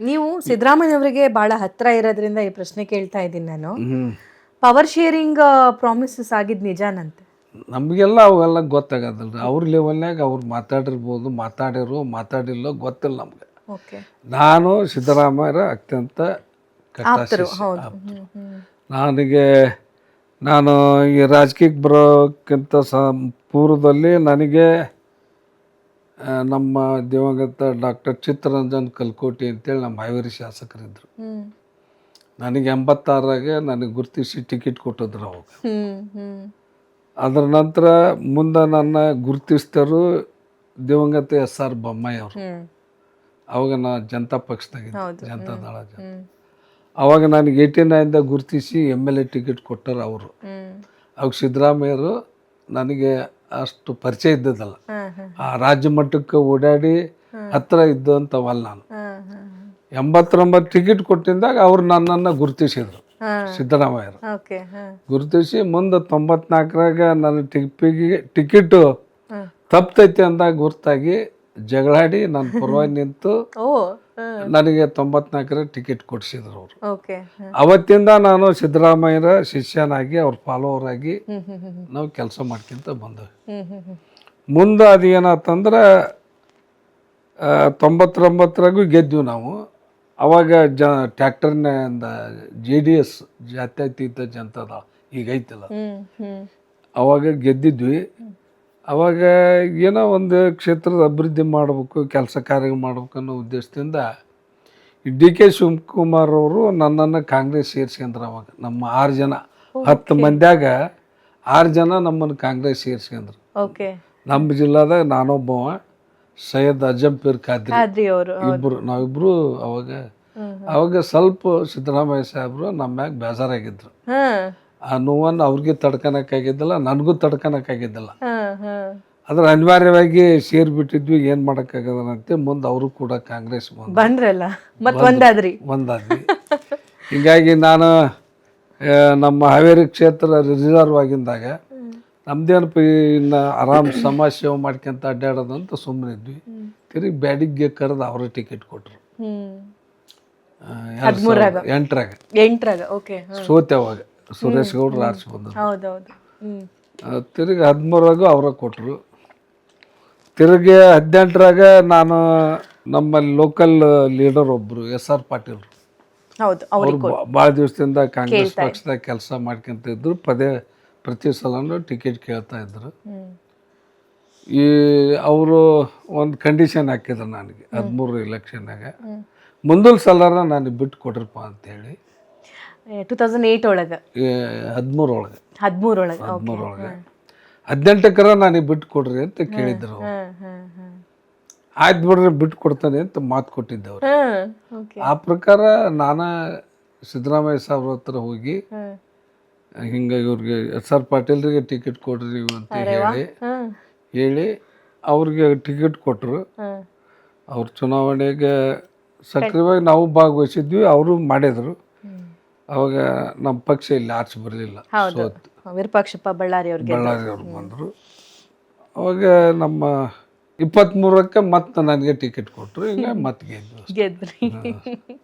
ನೀವು ಸಿದ್ದರಾಮಯ್ಯ ಅವರಿಗೆ ಬಹಳ ಹತ್ರ ಇರೋದ್ರಿಂದ ಈ ಪ್ರಶ್ನೆ ಕೇಳ್ತಾ ಇದ್ದೀನಿ ನಾನು. ಹ್ಮ್. ಪವರ್ ಶೇರಿಂಗ್ ಪ್ರಾಮಿಸಸ್ ಆಗಿದ್ ನಿಜಾನಂತೆ? ನಮಗೆಲ್ಲ ಅವೆಲ್ಲ ಗೊತ್ತಾಗದಲ್ಲ ರೀ. ಅವ್ರ ಲೆವೆಲ್ನಾಗ ಅವ್ರು ಮಾತಾಡಿರ್ಬೋದು, ಮಾತಾಡಿಲ್ಲೋ ಗೊತ್ತಿಲ್ಲ ನಮ್ಗೆ. ಓಕೆ. ನಾನು ಸಿದ್ದರಾಮಯ್ಯರ ಅತ್ಯಂತ ಕಟ್ಟ ಆಪ್ತರು, ಶಿಷ್ಯ, ಹೌದು. ಆಪ್ತರು. ನಾನು ಈ ರಾಜಕೀಯಕ್ಕೆ ಬರೋಕ್ಕಿಂತ ಪೂರ್ವದಲ್ಲಿ ನನಗೆ ನಮ್ಮ ದಿವಂಗತ ಡಾಕ್ಟರ್ ಚಿತ್ತರಂಜನ್ ಕಲ್ಕೋಟಿ ಅಂತೇಳಿ ನಮ್ಮ ಹಾವೇರಿ ಶಾಸಕರಿದ್ದರು. ನನಗೆ 86ರಾಗೆ ನನಗೆ ಗುರುತಿಸಿ ಟಿಕೆಟ್ ಕೊಟ್ಟಿದ್ರು ಅವಾಗ. ಅದರ ನಂತರ ಮುಂದೆ ನನ್ನ ಗುರುತಿಸಿದರು ದಿವಂಗತ SR ಬೊಮ್ಮಾಯಿ ಅವರು. ಅವಾಗ ನಾ ಜನತಾ ಪಕ್ಷದಾಗಿದ್ದೆ, ಜನತಾದಳ ಅವಾಗ ನನಗೆ 89ದಾಗ ಗುರುತಿಸಿ MLA ಟಿಕೆಟ್ ಕೊಟ್ಟರು ಅವರು. ಅವಾಗ ಸಿದ್ದರಾಮಯ್ಯರು ನನಗೆ ಅಷ್ಟು ಪರಿಚಯ ಇದ್ದದಲ್ಲ. ಆ ರಾಜ್ಯ ಮಟ್ಟಕ್ಕೆ ಓಡಾಡಿ ಹತ್ರ ಇದ್ದಂಥವಲ್ಲ ನಾನು. 89 ಟಿಕೆಟ್ ಕೊಟ್ಟಿದ್ದಾಗ ಅವ್ರು ನನ್ನನ್ನು ಗುರುತಿಸಿದ್ರು, ಸಿದ್ದರಾಮಯ್ಯರು. ಗುರುತಿಸಿ ಮುಂದೆ 94ರಾಗ ನನ್ನ ಟಿಕೆಟು ತಪ್ಪತೈತೆ ಅಂದಾಗ ಗುರ್ತಾಗಿ ಜಗಳಾಡಿ ನನ್ನ ಪರವಾಗಿ ನಿಂತು ನನಗೆ 94ರ ಟಿಕೆಟ್ ಕೊಡಿಸಿದ್ರು ಅವರು. ಅವತ್ತಿಂದ ನಾನು ಸಿದ್ದರಾಮಯ್ಯರ ಶಿಷ್ಯನಾಗಿ ಅವ್ರ ಫಾಲೋವರ್ ಆಗಿ ನಾವು ಕೆಲಸ ಮಾಡ್ಕೊಂತ ಬಂದೆವು. ಮುಂದೆ ಅದು ಏನಾತಂದ್ರೆ 99ರಾಗೂ ಗೆದ್ವಿ ನಾವು. ಅವಾಗ ಟ್ಯಾಕ್ಟರ್ನಿಂದ JDS ಜಾತ್ಯತೀತ ಜನತಾದಳ ಈಗ ಐತಲ್ಲ, ಅವಾಗ ಗೆದ್ದಿದ್ವಿ. ಅವಾಗ ಏನೋ ಒಂದು ಕ್ಷೇತ್ರದ ಅಭಿವೃದ್ಧಿ ಮಾಡಬೇಕು, ಕೆಲಸ ಕಾರ್ಯ ಮಾಡ್ಬೇಕು ಅನ್ನೋ ಉದ್ದೇಶದಿಂದ DK ಶಿವಕುಮಾರ್ ಅವರು ನನ್ನನ್ನು ಕಾಂಗ್ರೆಸ್ ಸೇರಿಸ್ಕೊಂಡ್ರು. ಅವಾಗ ನಮ್ಮ 6 ಜನ 10 ಮಂದಿಯಾಗ 6 ಜನ ನಮ್ಮನ್ನು ಕಾಂಗ್ರೆಸ್ ಸೇರಿಸ್ಕೊಂಡ್ರು. ನಮ್ಮ ಜಿಲ್ಲಾದಾಗ ನಾನೊಬ್ಬವ, ಸೈಯದ್ ಅಜಂಪೀರ್ ಖಾದ್ರಿ ನಾವಿಬ್ರು. ಅವಾಗ ಸ್ವಲ್ಪ ಸಿದ್ದರಾಮಯ್ಯ ಸಾಹೇಬರು ನಮ್ಮ ಮ್ಯಾಗ ಬೇಜಾರಾಗಿದ್ರು. ಆ ನೋವನ್ನು ಅವ್ರಿಗೆ ತಡ್ಕೊಳಕ್ಕಾಗಿದ್ದಿಲ್ಲ, ನನಗೂ ತಡ್ಕೊಳಕ್ಕಾಗಿದ್ದಿಲ್ಲ. ಅದ್ರ ಅನಿವಾರ್ಯವಾಗಿ ಸೇರಿಬಿಟ್ಟಿದ್ವಿ, ಏನು ಮಾಡೋಕ್ಕಾಗದಂತೆ. ಮುಂದೆ ಅವರು ಕೂಡ ಕಾಂಗ್ರೆಸ್ ಬಂದ್ರಲ್ಲ, ಒಂದಾದ್ವಿ. ಹೀಗಾಗಿ ನಾನು ನಮ್ಮ ಹಾವೇರಿ ಕ್ಷೇತ್ರ ರಿಸರ್ವ್ ಆಗಿದ್ದಾಗ ನಮ್ದೇನಪ್ಪ ಇನ್ನು ಆರಾಮ್ ಸಮಾಜ ಸೇವೆ ಮಾಡ್ಕೊಂತ ಅಡ್ಡಾಡೋದಂತ ಸುಮ್ಮನೆ ಇದ್ವಿ. ತಿರುಗಿ ಬ್ಯಾಡಿಗೆ ಕರೆದು ಅವರೇ ಟಿಕೆಟ್ ಕೊಟ್ಟರು 2008ರಾಗ. ಸೋತೆ ಅವಾಗ ಸುರೇಶ್ ಗೌಡ್ರು ಆರಿಸಿ ಬಂದರು. ತಿರುಗಿ 13ರಾಗೂ ಅವರ ಕೊಟ್ಟರು. ತಿರುಗಿ 18ರಾಗ ನಾನು ನಮ್ಮಲ್ಲಿ ಲೋಕಲ್ ಲೀಡರ್ ಒಬ್ಬರು SR ಪಾಟೀಲ್ರು, ಅವರು ಭಾಳ ದಿವಸದಿಂದ ಕಾಂಗ್ರೆಸ್ ಪಕ್ಷದಾಗ ಕೆಲಸ ಮಾಡ್ಕೊಂತ ಇದ್ರು. ಪ್ರತಿ ಸಲನೂ ಟಿಕೆಟ್ ಕೇಳ್ತಾ ಇದ್ರು. ಅವರು ಒಂದು ಕಂಡೀಷನ್ ಹಾಕಿದ್ರು ನನಗೆ 13 ಎಲೆಕ್ಷನ್ನಾಗ, ಮುಂದಿನ ಸಲರ ನನಗೆ ಬಿಟ್ಟು ಕೊಡ್ರಪ್ಪ ಅಂತೇಳಿ. 2008 ಒಳಗೆ 13 ಒಳಗೆ 13 ನನಗೆ ಬಿಟ್ಟು ಕೊಡ್ರಿ ಅಂತ ಕೇಳಿದ್ರು. ಆಯ್ತು ಬಿಡ್ರಿ, ಬಿಟ್ಟು ಕೊಡ್ತಾನೆ ಅಂತ ಮಾತು ಕೊಟ್ಟಿದ್ದವ್ರು. ಆ ಪ್ರಕಾರ ನಾನು ಸಿದ್ದರಾಮಯ್ಯ ಸಾಹೇಬ್ರ ಹತ್ರ ಹೋಗಿ ಹಿಂಗೆ ಇವ್ರಿಗೆ SR ಪಾಟೀಲ್ರಿಗೆ ಟಿಕೆಟ್ ಕೊಡ್ರಿ ಅಂತ ಹೇಳಿ ಅವ್ರಿಗೆ ಟಿಕೆಟ್ ಕೊಟ್ಟರು. ಅವ್ರ ಚುನಾವಣೆಗೆ ಸಕ್ರಿಯವಾಗಿ ನಾವು ಭಾಗವಹಿಸಿದ್ವಿ, ಅವರು ಮಾಡಿದರು. ಅವಾಗ ನಮ್ಮ ಪಕ್ಷ ಇಲ್ಲಿ ಆಚೆ ಬರಲಿಲ್ಲ, ಸೋತು ವಿರೂಪಾಕ್ಷಪ್ಪ ಬಳ್ಳಾರಿ ಅವ್ರು ಬಂದರು. ಅವಾಗ ನಮ್ಮ 23ಕ್ಕೆ ಮತ್ತೆ ನನಗೆ ಟಿಕೆಟ್ ಕೊಟ್ಟರು. ಈಗ ಮತ್ತೆ ಗೆದ್ವಿ.